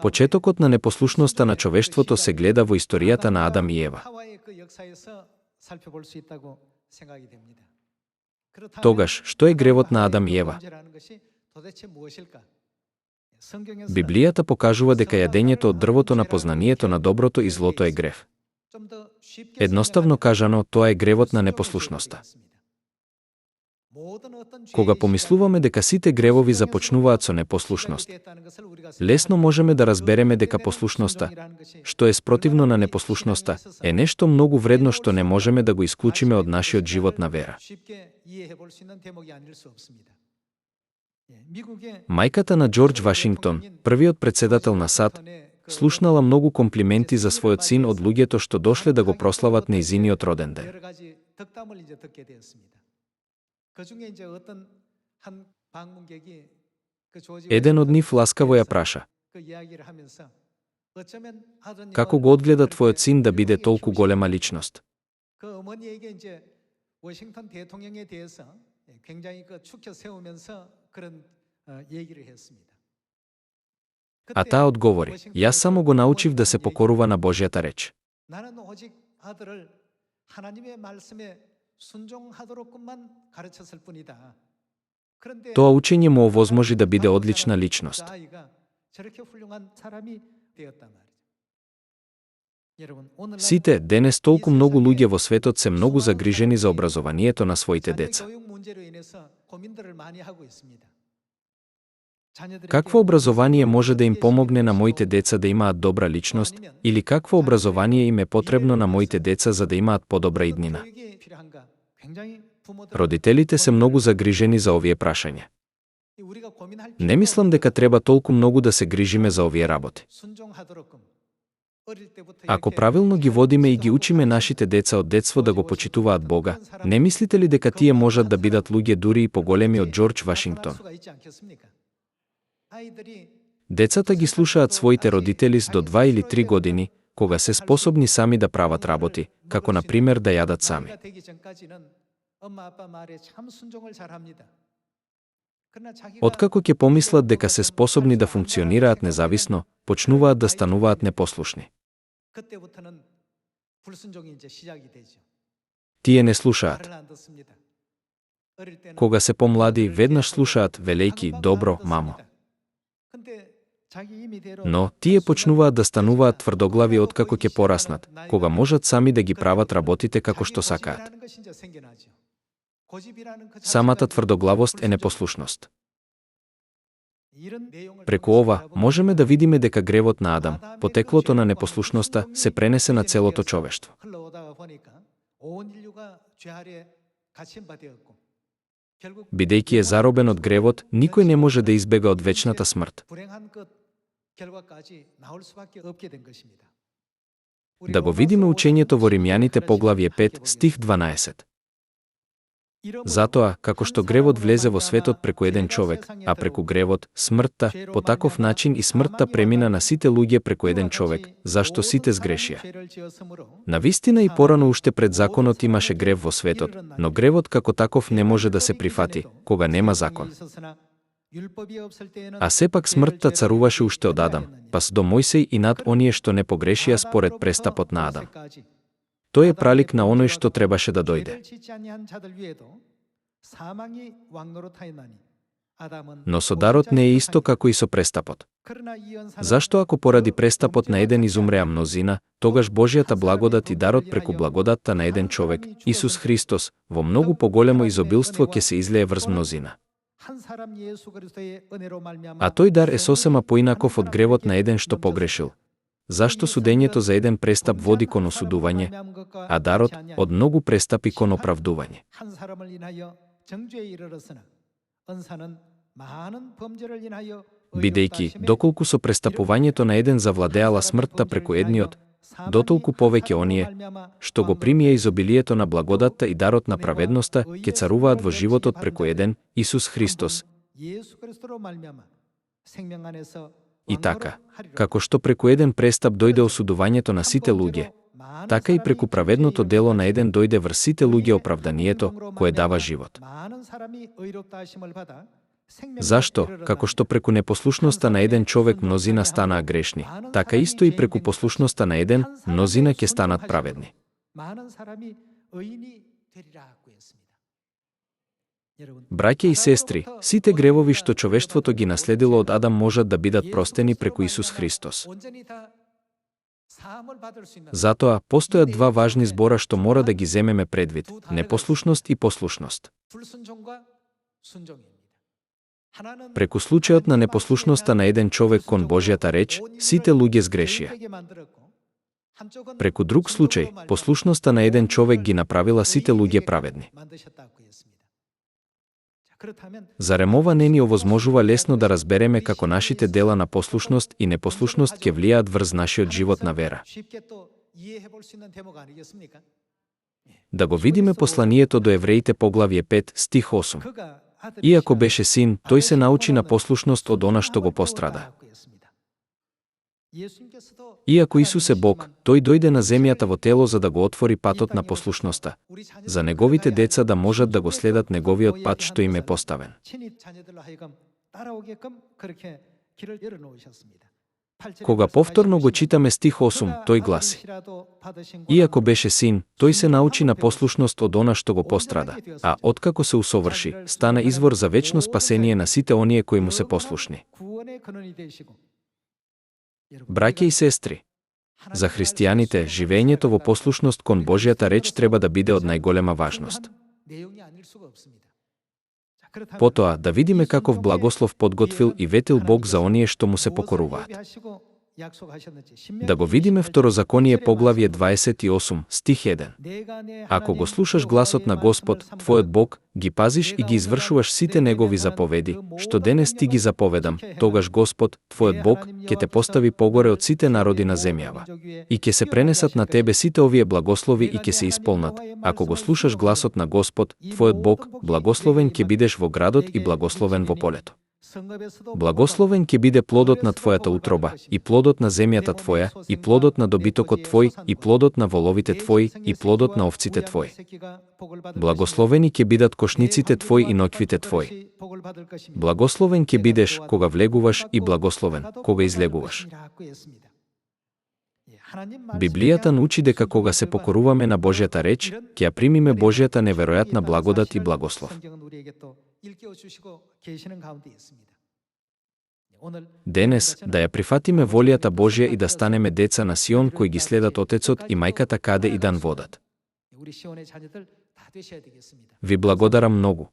Почетокот на непослушноста на човештвото се гледа во историјата на Адам и Ева. Тогаш, што е гревот на Адам и Ева? Библијата покажува дека јадењето од дрвото на познанието на доброто и злото е грев. Едноставно кажано, тоа е гревот на непослушноста. Кога помислуваме дека сите гревови започнуваат со непослушност, лесно можеме да разбереме дека послушноста, што е спротивно на непослушноста, е нешто многу вредно што не можеме да го исклучиме од нашиот живот на вера. Мајката на Џорџ Вашингтон, првиот претседател на САД, слушнала многу комплименти за својот син од луѓето што дошле да го прослават нејзиниот роденден. Еден од нив ласкаво ја праша: како го одгледа твојот син да биде толку голема личност? А таа одговори: јас само го научив да се покорува на Божјата реч. Тоа учење му овозможи да биде одлична личност. Сите, денес толку многу луѓе во светот се многу загрижени за образованието на своите деца. Какво образование може да им помогне на моите деца да имаат добра личност, или какво образование им е потребно на моите деца за да имаат подобра иднина? Родителите се многу загрижени за овие прашања. Не мислам дека треба толку многу да се грижиме за овие работи. Ако правилно ги водиме и ги учиме нашите деца од детство да го почитуваат Бога, не мислите ли дека тие можат да бидат луѓе дури и поголеми од Џорџ Вашингтон? Децата ги слушаат своите родители до 2 или 3 години, кога се способни сами да прават работи, како на пример да јадат сами. Откако ќе помислат дека се способни да функционираат независно, почнуваат да стануваат непослушни. Тие не слушаат. Кога се помлади, веднаш слушаат, велејки: добро, мамо. Но тие почнуваат да стануваат тврдоглави откако ќе пораснат, кога можат сами да ги прават работите како што сакаат. Самата тврдоглавост е непослушност. Преку ова, можеме да видиме дека гревот на Адам, потеклото на непослушноста, се пренесе на целото човештво. Бидејќи е заробен од гревот, никој не може да избега од вечната смрт. Да го видиме учењето во Римјаните поглавје 5, стих 12. Затоа, како што гревот влезе во светот преку еден човек, а преку гревот, смртта, по таков начин и смртта премина на сите луѓе преку еден човек, зашто сите сгрешија. Навистина и порано уште пред законот имаше грев во светот, но гревот како таков не може да се прифати, кога нема закон. А сепак смртта царуваше уште од Адам, пас до Мојсей и над оние што не погрешија според престапот на Адам. Тој е пралик на оној што требаше да дојде. Но со дарот не е исто како и со престапот. Зашто ако поради престапот на еден изумреа мнозина, тогаш Божјата благодат и дарот преку благодатта на еден човек, Исус Христос, во многу поголемо изобилство ќе се излее врз мнозина. А тој дар е сосема поинаков од гревот на еден што погрешил. Зашто судењето за еден престап води кон осудување, а дарот од многу престапи кон оправдување. Бидејќи, доколку со престапувањето на еден завладеала смртта преку едниот, дотолку повеќе оние, што го примија изобилието на благодатта и дарот на праведноста, ќе царуваат во животот преку еден, Исус Христос. И така, како што преку еден престап дојде осудувањето на сите луѓе, така и преку праведното дело на еден дојде врз сите луѓе оправданието, кое дава живот. Зашто, како што преку непослушноста на еден човек мнозина станаа грешни, така исто и преку послушноста на еден мнозина ќе станат праведни. Браќа и сестри, сите гревови што човештвото ги наследило од Адам можат да бидат простени преку Исус Христос. Затоа, постојат два важни збора што мора да ги земеме предвид: непослушност и послушност. Преку случајот на непослушноста на еден човек кон Божјата реч, сите луѓе сгрешија. Преку друг случај, послушноста на еден човек ги направила сите луѓе праведни. Зарем ова не ни овозможува лесно да разбереме како нашите дела на послушност и непослушност ќе влијаат врз нашиот живот на вера? Да го видиме посланието до евреите поглавје 5, стих 8. Иако беше син, тој се научи на послушност од она што го пострада. Иако Исус е Бог, тој дојде на земјата во тело за да го отвори патот на послушноста, за неговите деца да можат да го следат неговиот пат што им е поставен. Кога повторно го читаме стих 8, тој гласи: Иако беше син, тој се научи на послушност од она што го пострада, а откако се усоврши, стана извор за вечно спасение на сите оние кои му се послушни. Браќа и сестри, за христијаните, живеењето во послушност кон Божјата реч треба да биде од најголема важност. Потоа, да видиме каков благослов подготвил и ветил Бог за оние што му се покоруваат. Да го видиме Второзаконие поглавје 28, стих 1. Ако го слушаш гласот на Господ, твојот Бог, ги пазиш и ги извршуваш сите негови заповеди, што денес ти ги заповедам, тогаш Господ, твојот Бог, ќе те постави погоре од сите народи на земјава. И ќе се пренесат на тебе сите овие благослови и ќе се исполнат. Ако го слушаш гласот на Господ, твојот Бог, благословен ќе бидеш во градот и благословен во полето. Благословен ќе биде плодот на твојата утроба, и плодот на земјата твоја, и плодот на добитокот твој, и плодот на воловите твои, и плодот на овците твои. Благословени ќе бидат кошниците твои и ноќвите твои. Благословен ќе бидеш кога влегуваш и благословен кога излегуваш. Библијата научи дека кога се покоруваме на Божјата реч, ќе ја примиме Божјата неверојатна благодат и благослов. Денес, да ја прифатиме волјата Божја и да станеме деца на Сион кои ги следат Отецот и Мајката каде и дан водат. Ви благодарам многу.